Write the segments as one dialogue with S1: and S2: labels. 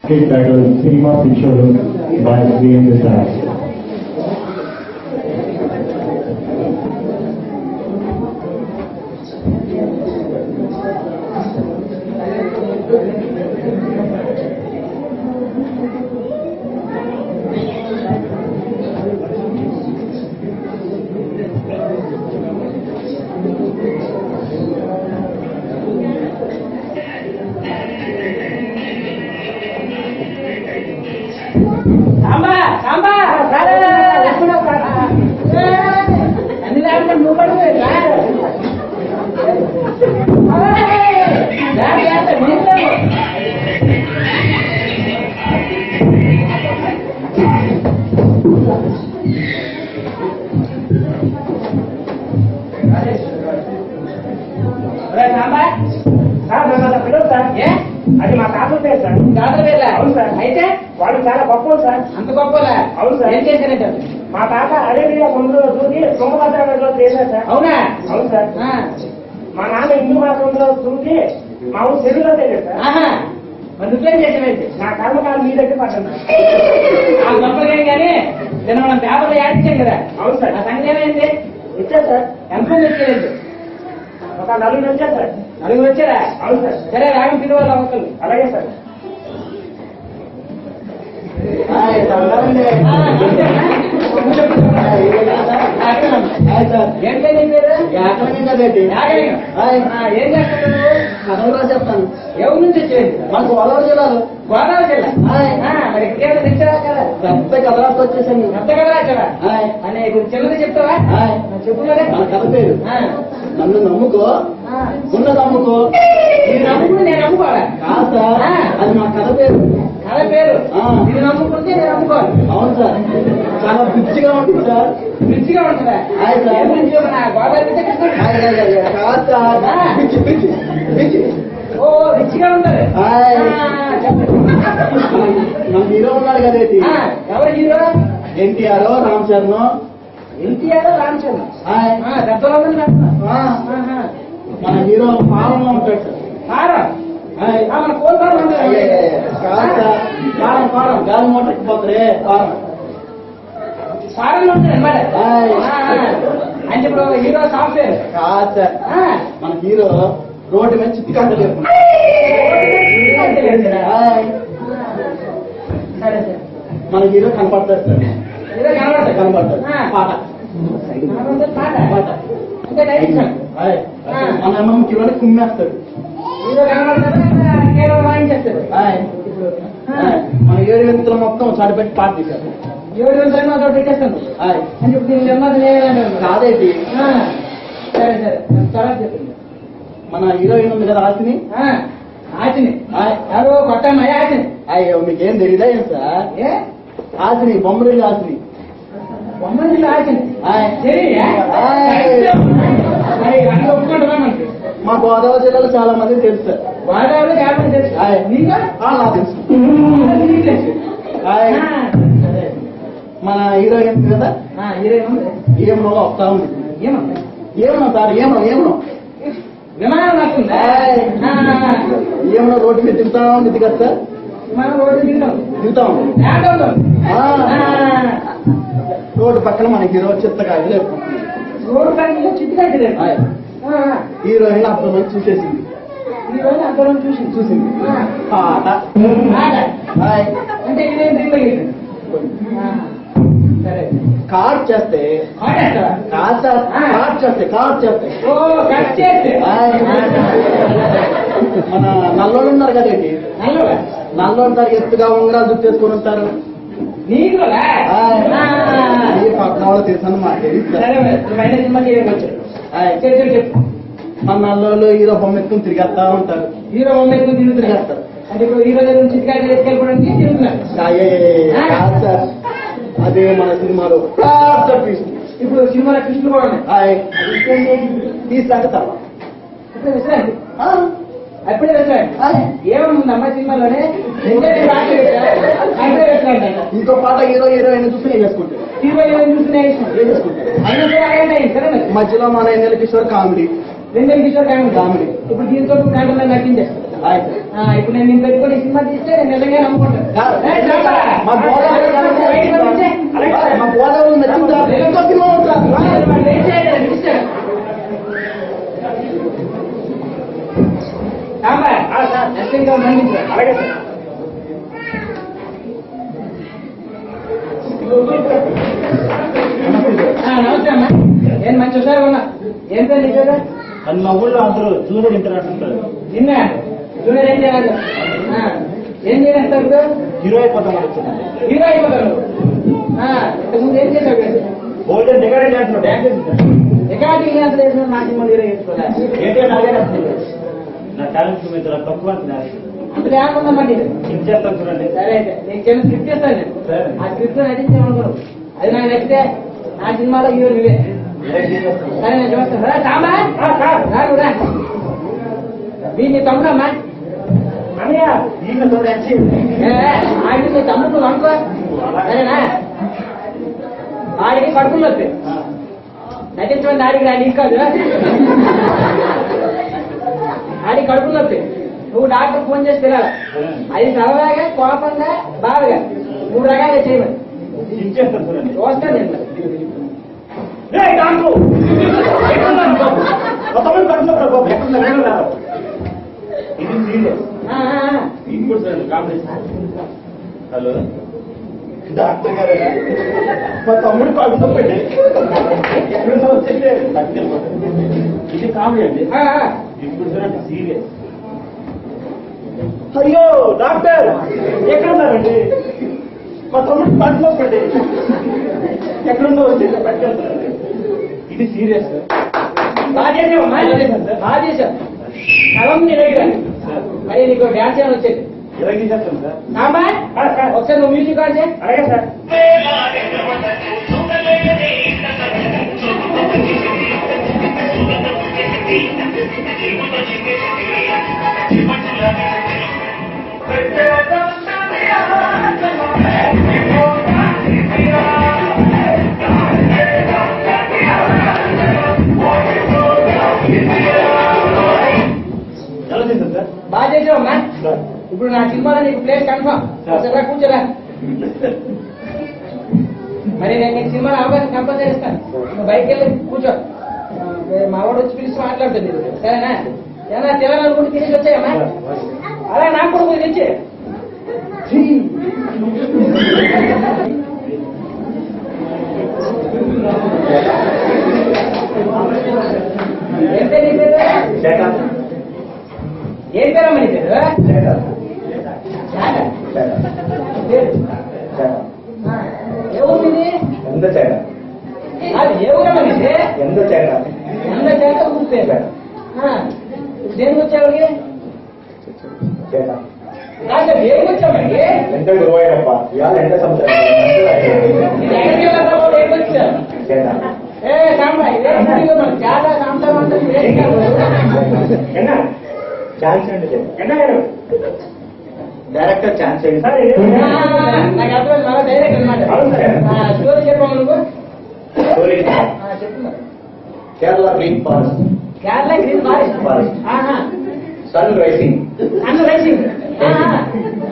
S1: titled Cinema Picture by Sri Desai.
S2: అది మా తాత పేరు సార్. తాత పేర్లా? అవును సార్. అయితే వాళ్ళు చాలా గొప్ప సార్. అంత గొప్పలా? అవును సార్. ఏం చేశారంటే మా తాత అరేబియా సముద్రంలో దూకి తుంగభద్రలో చేశారు సార్. అవునా? అవును సార్. మా నాన్న హిందూ మాసంలో దూకి మా ఊరు చెరువులో తెలియదు సార్. మరి నువ్వేం చేసావేంటి? నా కర్మకాలం మీ దగ్గర పడ్డాను. ఆ గొప్పగా కానీ నిన్న మనం పేపర్లో యాడ్చాం కదా. అవును సార్. ఆ సంగతి ఏమైంది? వచ్చారు సార్. ఎంతమంది వచ్చారండి? ఒక 4 వచ్చారు సార్. 4 వచ్చారా? అవును సార్. సరే రాగం పిలవాలి అవసరం. అలాగే సార్. ఏం చెప్తాను. ఎవరి నుంచి వచ్చేది? మన గోదావరి జిల్లాలో. గోదావరి జిల్లా? మరి ఇక్కడ తెచ్చారా కదా? పెద్ద కథరాసు వచ్చేసాను. పెద్ద కథరాచారా అని చిన్నది చెప్తావా? చెప్పుకోలే. మన కథ పేరు నన్ను నమ్ముకో, ఉన్న నమ్ముకో. నేను నమ్ముకుంటే నేను నమ్ముకోవాలా? కాదు సార్, అది మా కథ పేరు. కథ పేరు ఇది నమ్ముకుంటే నేను నమ్ముకోవాలి. అవును సార్. చాలా పిచ్చిగా ఉంటుంది సార్. పిచ్చిగా ఉంటుందా? గోదావరి కాదు సార్, పిచ్చి పిచ్చి పిచ్చి. ఓ రిచ్గా ఉంటది. మన హీరో ఉన్నాడు కదేంటి? ఎవరు హీరో? ఎన్టీఆర్, రామ్ చరణ్. ఎన్టీఆర్, రామ్ చరణ్ పెద్దలో మన హీరో ఫారం లో ఉంటాడు సార్. ఫారం? మన కోల్ ఫారం ఫారం ఫారం గాలి మోటార్కి పోతారే ఫారం. ఫారంలో ఉంటాడు అన్నమాట. అంటే ఇప్పుడు హీరో సాఫ్ట్వేర్ కాదు సార్. మన హీరో రోడ్డు మీద చిత్తి కంటలేదు. మన హీరో కనపడతాడు సార్. హీరో కనపడతాడు కనపడతాడు. పాట పాట పాట అంటే డైరెక్షన్. మన అమ్మమ్మ కిలోని కుమ్మేస్తాడు. హీరో కనపడతాడు వాయించేస్తాడు. మన 7 వ్యక్తులు మొత్తం చడిపెట్టి పాట తీశారు. 7 వ్యక్తులు పెట్టేస్తాను అని చెప్పి కాదేంటి? సరే సరే తర్వాత చెప్పింది. మన హీరోయిన్ ఉంది కదా ఆశని. ఆశని ఎవరు కొట్టమ్మా? ఆశని. అయ్యో మీకేం తెలియదా ఏం సార్? ఆశని బొమ్మరిల్లు ఆశని. బొమ్మరిల్లు ఆశని మా గోదావరి జిల్లాలో చాలా మంది తెలుసు సార్. గోదావరి చాలా మంది తెలుసు. నాకు తెలుసు. మన హీరోయిన్ కదా, హీరోయిన్ ఏమో వస్తా ఉంది. ఏమో సార్, ఏమో విమానం వస్తుంది. ఏమో రోడ్డు మీద దిగుతా ఉంది కదా సార్. విమానం రోడ్డు దిగుతాం. రోడ్డు పక్కన మన హీరో చిత్తకాయలు లేవు. రోడ్డు పక్కన చిత్తకాయలు. హీరోయిన్ అర్థం చూసేసింది. హీరోయిన్ అర్థం చూసింది పాట అంటే సరే. కార్డ్ చేస్తే మన నల్లోళ్ళు ఉన్నారు కదండి. నల్లోళ్ళు సార్ ఎత్తుగా ఉంగరాలు చుట్టేసుకుని ఉంటారు. పక్కన వాళ్ళు తెలుసు మాకు మన నల్లోళ్ళు హీరో బొమ్మ ఎత్తుకుని తిరిగేస్తా ఉంటారు. హీరో బొమ్మ ఎత్తుకుని తిరిగేస్తారు. అంటే ఇప్పుడు హీరో దగ్గర నుంచి ఎత్తుకెళ్ళిపోవడానికి తిరుగుతున్నారు. అదే మన సినిమాలో ఇప్పుడు సినిమాలో కృష్ణుడు కూడా తీసుకుంటావా? అప్పుడే వచ్చాడు. ఏముందమ్మా సినిమాలోనే ఇంకో పాట హీరో హీరోయిన్ చూసి వేసుకుంటాడు. హీరో హీరోయిన్ చూసి వేసుకుంటాడు. మధ్యలో మన 2 కిషోర్ కామెడీ. 2 కిషోర్ కామెడీ. ఇప్పుడు దీంతో కామెడీ నటించేస్తాడు. ఇప్పుడు నేను నిన్ను పెట్టుకుని సినిమా తీస్తే నేను నిజంగా నమ్ముకుంటాను. మా గోదావరి నచ్చిందా సినిమా అలాగే నమస్తే అమ్మా. ఏం మంచి హుషారుగా ఉన్నా. ఏం పేరు నీ పేరు?
S1: అది మా ఊళ్ళో అందరూ జూనియర్ ఇంటర్నేషనల్
S2: నిన్న జూనియర్ ఏం చేయాలి? ఏం చేయాలి?
S1: హీరో అయిపోతాం వచ్చింది.
S2: హీరో అయిపోతాను. ఇంతకుముందు ఏం చేసావు?
S1: గోల్డెన్ రికార్డింగ్ చేస్తున్నాడు.
S2: రికార్డింగ్ చేస్తున్నా నా సినిమా హీరో చేసుకోవాలి.
S1: ఏంటంటే నా టాలెంట్ మీద తక్కువ
S2: అందులో ఏమనుకుందామండి?
S1: ఇచ్చేస్తాను చూడండి.
S2: సరే అయితే నీకు చిన్న స్క్రిప్ట్ చేస్తాను నేను. ఆ స్క్రిప్ట్ నటించామనుకున్నావు. అది నాకు నచ్చితే నా సినిమాలో హీరో నువ్వే. సరే నేను చూస్తాను. రామా రా. నీ తమ్ముడమ్మా? ఆడికి నీ తమ్ముడు నువ్వు అనుకో. సరేనా? ఆడికి కడుపులు వస్తాయి. నటించమని ఆడికి రా, నీకు కాదు. ఆడికి కడుపులు వస్తాయి. నువ్వు డాక్టర్ ఫోన్ చేసి తినాలి. అది సరదాగా, కోపంగా, బాగా 3 రకాలుగా చేయమని
S1: ఇచ్చేస్తాను చూడండి.
S2: చూస్తాను నేను.
S1: ఇది సీరియస్. హలో డాక్టర్ గారు, మా తమ్ముడు కడుపుతో పెట్టి ఇది కామెడీ అండి. ఇప్పుడు చూడండి సీరియస్. అయ్యో డాక్టర్ ఎక్కడున్నారండి? మా తమ్ముడు కడుపులో పెట్టి ఎక్కడుందో వచ్చి పట్టుకెళ్తారండి. ఇది సీరియస్.
S2: బాగా చేసావు. కలం నీ దగ్గర. మరి నీకు డ్యాన్స్ చేయని వచ్చేది.
S1: ఎలా తీసేస్తాం సార్?
S2: ఒకసారి నువ్వు మ్యూజిక్ ఆన్ చేయి.
S1: అలాగే సార్. ఎలా తీసాం సార్?
S2: బాగా చేసావమ్మా. ఇప్పుడు నా సినిమాలో నీకు ప్లేస్ కన్ఫర్మ్. ఒకసారి కూర్చోరా. మరి నేను నీకు సినిమాలో అవకాశం కంపల్సరీ ఇస్తాను. నువ్వు బయటకు వెళ్ళి కూర్చో. మా వాడు వచ్చి పిలిచి మాట్లాడుతుంది. సరేనా? ఏమన్నా తినాలనుకుంటే తినేసి వచ్చాయమ్మా. అలా నాకు కూడా కొంచెం తెచ్చి. ఏం పేరు నీ పేరు? ఏం పేరమ్మా నీ పేరు? ఏ ఊరు ఇది?
S1: ఎంత చేట?
S2: ఏ ఊరమ్మా ఇది?
S1: ఎంత చేట?
S2: ఎంత చేత ఊరు పేరు. దేనికి వచ్చావు?
S1: చేట
S2: కాదు దేనికి వచ్చామండి?
S1: ఎంత గురువైనప్ప ఇవాళ ఎంత సంవత్సరం చేట
S2: ఏ సాంబాయి చాలా సాంబార్
S1: ఛాన్స్ అండి డైరెక్టర్ ఛాన్స్ అండి
S2: నాకు అర్థమైంది. మళ్ళీ డైరెక్ట్ అనమాట. స్టోరీ చెప్పాము నువ్వు. చెప్తున్నా.
S1: Kerala green forest.
S2: Kerala green forest.
S1: Sun rising.
S2: Sun rising.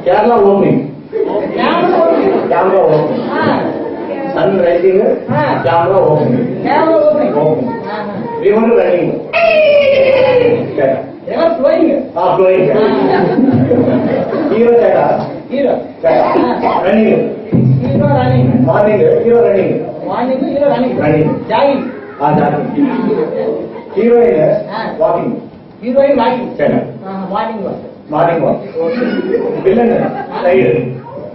S1: Kerala opening. Camera opening. Sun rising. Camera opening. Opening. River running.
S2: ఎవరు ఫ్లోయింగ్?
S1: ఫ్లోయింగ్. హీరో చేట.
S2: Hero
S1: running.
S2: Hero running.
S1: Morning hero running.
S2: Morning hero running.
S1: Running.
S2: Jogging.
S1: Heroine walking.
S2: Heroine walking.
S1: చేట.
S2: Morning walk.
S1: Morning walk. Villain side.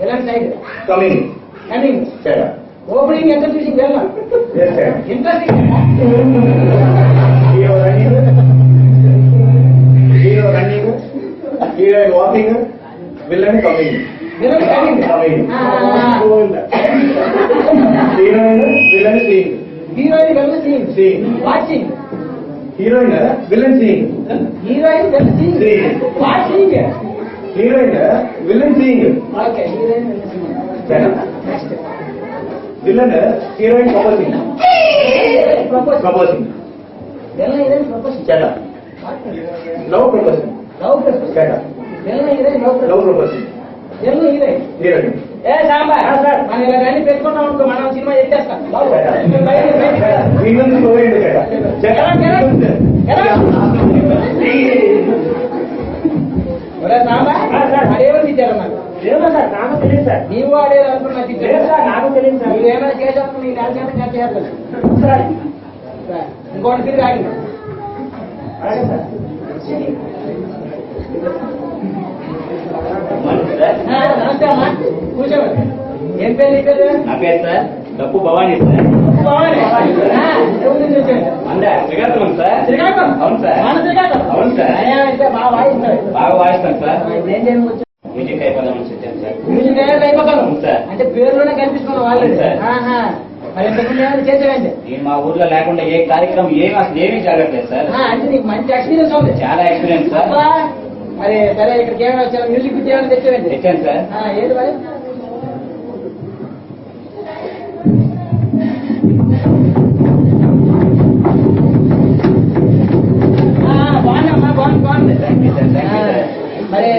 S2: Villain side.
S1: Coming.
S2: Coming.
S1: చేట.
S2: Opening ఎంత చూసి వెళ్ళాం. Interesting.
S1: Hero running. Hero running. Heroine walking. Villain coming.
S2: Villain coming.
S1: Coming. Heroine villain seeing.
S2: Heroine villain seeing.
S1: Seeing.
S2: Watching.
S1: Heroine villain seeing.
S2: Heroine villain seeing.
S1: Seeing.
S2: Watching.
S1: Heroine villain seeing.
S2: Okay. Heroine villain seeing. Next
S1: villain heroine proposing. Proposing.
S2: Villain heroine propose.
S1: చేట. Love proposing.
S2: Love propose
S1: కేట
S2: Telugu heroine love
S1: love
S2: propose
S1: propose
S2: Telugu heroine
S1: heroine
S2: ఏ సాంబా మనం ఇలా కానీ పెట్టుకుంటాం అనుకో మనం సినిమా ఎత్తేస్తాం
S1: ಇನ್ನೊಂದು ಹೋಗಿ
S2: సాంబా అదేమని ఇచ్చారు నాకు
S3: ఏమో సార్ నాకు తెలియదు సార్.
S2: నీవు ఆడేది అనుకున్నా
S3: లేదు సార్ నాకు తెలియదు సార్.
S2: నువ్వేమైనా చేసేస్తావు నీ నెల చేస్తాను
S3: సార్
S2: ఇంకోటి తిరిగి ఆగింది
S3: అలాగే సార్.
S2: నమస్తే అమ్మా కూర్చోండి ఏం పేరు నీ పేరు
S4: నా పేరు సార్ డప్పు భవానీ సార్.
S2: భవాని. ఎవరి నుంచి వచ్చాడు
S4: అందా శ్రీకాకుళం సార్.
S2: శ్రీకాకుళం
S4: అవును సార్.
S2: మన శ్రీకాకుళం
S4: అవును సార్.
S2: అయ్యా అయితే బాగా వాయిస్తాడు
S4: బాగా వాయిస్తాను సార్.
S2: ఇప్పుడు ఏం చేయను వచ్చాడు
S4: మ్యూజిక్ అయిపోదామని చెప్పాను సార్.
S2: మ్యూజిక్ అయిపోతాను
S4: అవును సార్.
S2: అంటే పేరులోనే కనిపిస్తున్నావు వాళ్ళు
S4: అవును సార్.
S2: మరి ఇంతకుముందు ఏమైనా చేసేవండి
S4: నేను మా ఊర్లో లేకుండా ఏ కార్యక్రమం అసలు ఏమీ జరగట్లేదు సార్.
S2: అంటే నీకు మంచి ఎక్స్పీరియన్స్ ఉంది
S4: చాలా ఎక్స్పీరియన్స్ సార్.
S2: అబ్బా, మరి సరే ఇక్కడికి ఏమైనా వచ్చాను మ్యూజిక్ విద్య ఏమైనా తెచ్చేవండి
S4: తెచ్చాను సార్.
S2: ఏది మరి బాగుందమ్మా బాగుంది
S4: Thank you, sir. Thank you, sir.
S2: మరి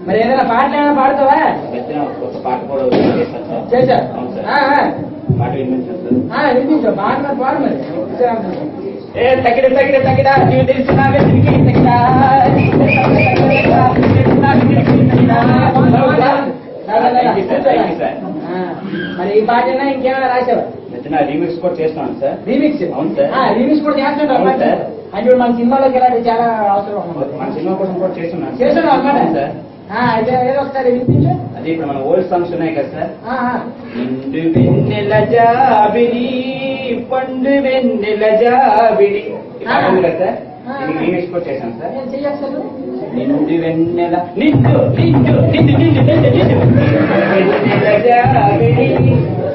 S2: మరి ఏదైనా పాటలు ఏమైనా పాడతావా
S4: వచ్చిన కొత్త పాట కూడా చేశాను సార్.
S2: చేశా
S4: అవును సార్. పాట వినిపించాను సార్.
S2: వినిపించు పాట మరి పాడు మరి
S4: ఏ తగిడ తగిడ తగిడ నీవు తెలిసిన వెతికి తగిడ Thank you, sir. Thank you, sir.
S2: మరి ఈ పాట ఇంకేమైనా రాసావా
S4: వచ్చిన రీమిక్స్ కూడా చేస్తున్నాను సార్.
S2: రీమిక్స్
S4: అవును సార్.
S2: రీమిక్స్ కూడా చేస్తుంటావు
S4: అవును
S2: అన్నమాట.
S4: సార్.
S2: అంటే ఇప్పుడు మన సినిమాలోకి ఇలాంటి చాలా అవసరం అన్నమాట.
S4: మన సినిమా కోసం కూడా చేస్తున్నాను
S2: చేస్తున్నావు అన్నమాట.
S4: అవును సార్.
S2: అయితే ఏదో ఒకసారి వినిపించు
S4: అది ఇప్పుడు మన ఓల్డ్ సాంగ్స్ ఉన్నాయి కదా సార్.
S2: ఆ.
S4: నిండు వెన్నెల జాబిలి పండు వెన్నెల జాబిలి ఈ పాట ఉంది కదా సార్. దీనికి రీమిక్స్ కూడా చేశాను సార్.
S2: నేను చెయ్యొచ్చు
S4: నిండు వెన్నెల నిండు నిండు నిండు నిండు నిండు నిండు వెన్నెల జాబిలి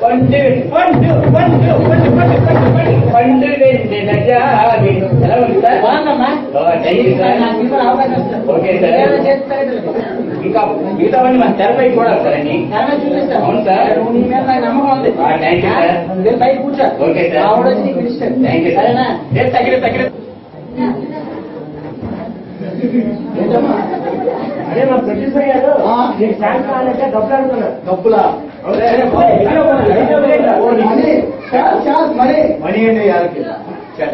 S4: పండు పండు పండు పండు పండు పండు పండు పండు వెన్నెల జాబిలి ఎలా ఉంది సార్?
S2: బాగుందమ్మా
S4: థ్యాంక్ యూ సార్.
S2: నా సినిమాలో అవకాశం వస్తుంది.
S4: Okay sir.
S2: ఏమైనా చేస్తారా?
S4: ఇంకా మిగతావన్నీ మన తెరపై కూడా సార్ అన్ని.
S2: ఏమైనా చూపిస్తాను.
S4: అవును సార్.
S2: నువ్వు నీ మీద నాకు నమ్మకం ఉంది.
S4: Thank you sir.
S2: నువ్వు బయట కూర్చో.
S4: Okay sir.
S2: ఆవిడ వచ్చి నీకు పిలుస్తాడు.
S4: Thank you sir.
S2: సరేనా?
S4: తగిన తగిన
S2: ఏంటమ్మా?
S3: అదే మా ప్రొడ్యూసర్ గారు నీకు ఛాన్స్ కావాలంటే డబ్బులు అడుగుతున్నారు.
S2: డబ్బులా?
S3: సరే, పోయి. ఇంట్లో పోయి.
S2: మనీ. చాలు మనీ.
S1: ಮನಿ ಏನು ಯಾರಕ್ಕೆ ಕೇಟ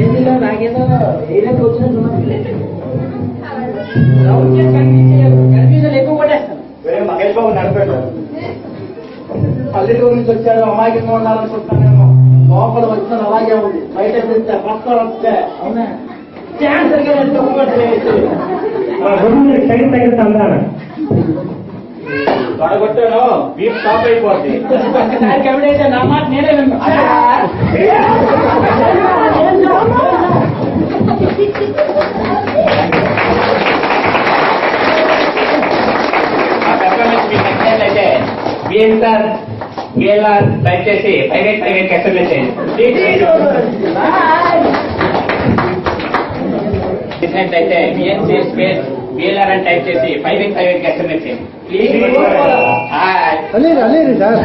S2: ఏంటిలో నాకేదో ఏదైనా వచ్చినట్టు కన్ఫ్యూజన్ ఎక్కువ పడేస్తాను.
S1: వేరే మహేష్ బాబు నడిపాడు పల్లెటూరు నుంచి వచ్చారు అమాయకంగా ఉండాలనుకుంటున్నానేమో లోపల వచ్చిన అలాగే ఉంది బయట తింటే పక్కన వస్తే
S2: అవునా?
S1: ఛాన్స్
S3: మా గురువు మీరు సైడ్ తగ్గితే అందాన
S4: తొడగొట్టాను వీపు స్టాప్ అయిపోద్ది.
S2: ఒక్కసారి కవిడైతే నా మాట నేనే విన్నా.
S4: ఆ పెర్ఫార్మెన్స్ మీకు నచ్చినట్లయితే బిఎన్ఆర్ టైప్ చేసి ప్రైవేట్ కస్టమర్ చేయండి. నచ్చినట్లయితే బిఎన్సి స్పేస్ బిఎల్ఆర్ అని టైప్ చేసి ప్రైవేట్ కస్టమర్ చేయండి. ప్లీజ్
S1: అలేరు సార్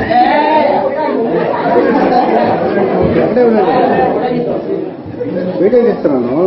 S1: వీడియో తీస్తున్నాను